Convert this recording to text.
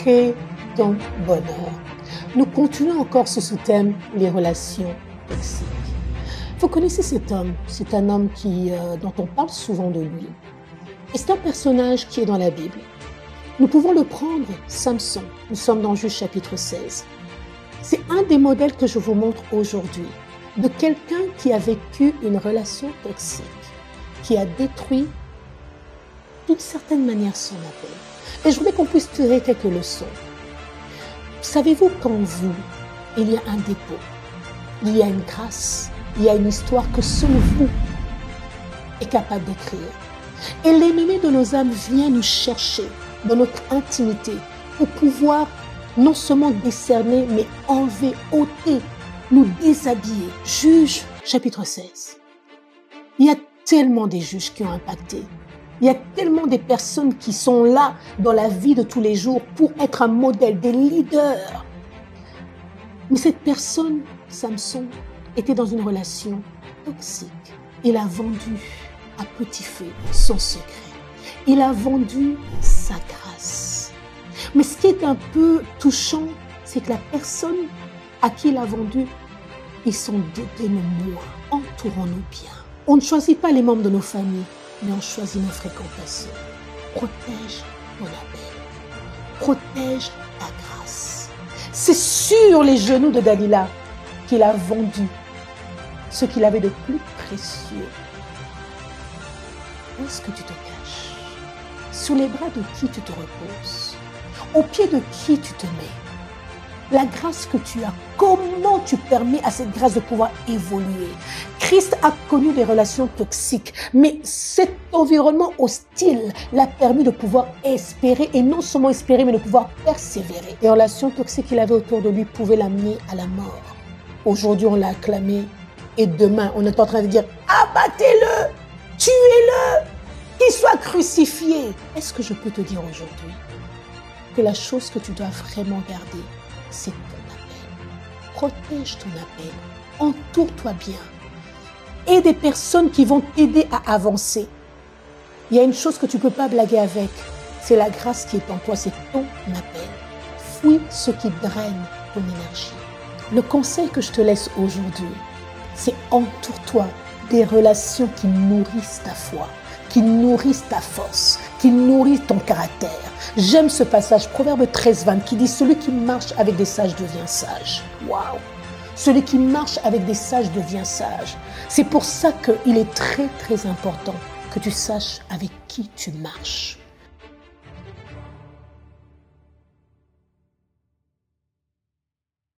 crée ton bonheur. Nous continuons encore sur ce thème, les relations toxiques. Vous connaissez cet homme, c'est un homme dont on parle souvent de lui. Et c'est un personnage qui est dans la Bible. Nous pouvons le prendre, Samson. Nous sommes dans Juge chapitre 16. C'est un des modèles que je vous montre aujourd'hui, de quelqu'un qui a vécu une relation toxique, qui a détruit d'une certaine manière son appel. Et je voulais qu'on puisse tirer quelques leçons. Savez-vous qu'en vous, il y a un dépôt, il y a une grâce, il y a une histoire que seul vous êtes capable d'écrire. Et l'ennemi de nos âmes vient nous chercher dans notre intimité pour pouvoir non seulement décerner, mais enlever, ôter, nous déshabiller. Juge chapitre 16. Il y a tellement des juges qui ont impacté. Il y a tellement de personnes qui sont là dans la vie de tous les jours pour être un modèle, des leaders. Mais cette personne, Samson, était dans une relation toxique. Il a vendu à petit feu son secret. Il a vendu sa grâce. Mais ce qui est un peu touchant, c'est que la personne à qui il a vendu, ils sont donnez-nous-moi, entourons-nous bien. On ne choisit pas les membres de nos familles, mais on choisit nos fréquentations. Protège ton appel. Protège ta grâce. C'est sur les genoux de Dalila qu'il a vendu ce qu'il avait de plus précieux. Où est-ce que tu te caches? Sur les bras de qui tu te reposes? Au pied de qui tu te mets? La grâce que tu as, comment tu permets à cette grâce de pouvoir évoluer? Christ a connu des relations toxiques, mais cet environnement hostile l'a permis de pouvoir espérer, et non seulement espérer, mais de pouvoir persévérer. Les relations toxiques qu'il avait autour de lui pouvaient l'amener à la mort. Aujourd'hui, on l'a acclamé, et demain, on est en train de dire « Abattez-le, tuez-le, qu'il soit crucifié ». Est-ce que je peux te dire aujourd'hui que la chose que tu dois vraiment garder, c'est ton appel. Protège ton appel. Entoure-toi bien. Et des personnes qui vont t'aider à avancer. Il y a une chose que tu ne peux pas blaguer avec. C'est la grâce qui est en toi. C'est ton appel. Fouille ce qui draine ton énergie. Le conseil que je te laisse aujourd'hui, c'est entoure-toi des relations qui nourrissent ta foi, qui nourrissent ta force, qui nourrissent ton caractère. J'aime ce passage, Proverbe 13-20, qui dit « Celui qui marche avec des sages devient sage ». Waouh! Celui qui marche avec des sages devient sage. C'est pour ça qu'il est très, très important que tu saches avec qui tu marches.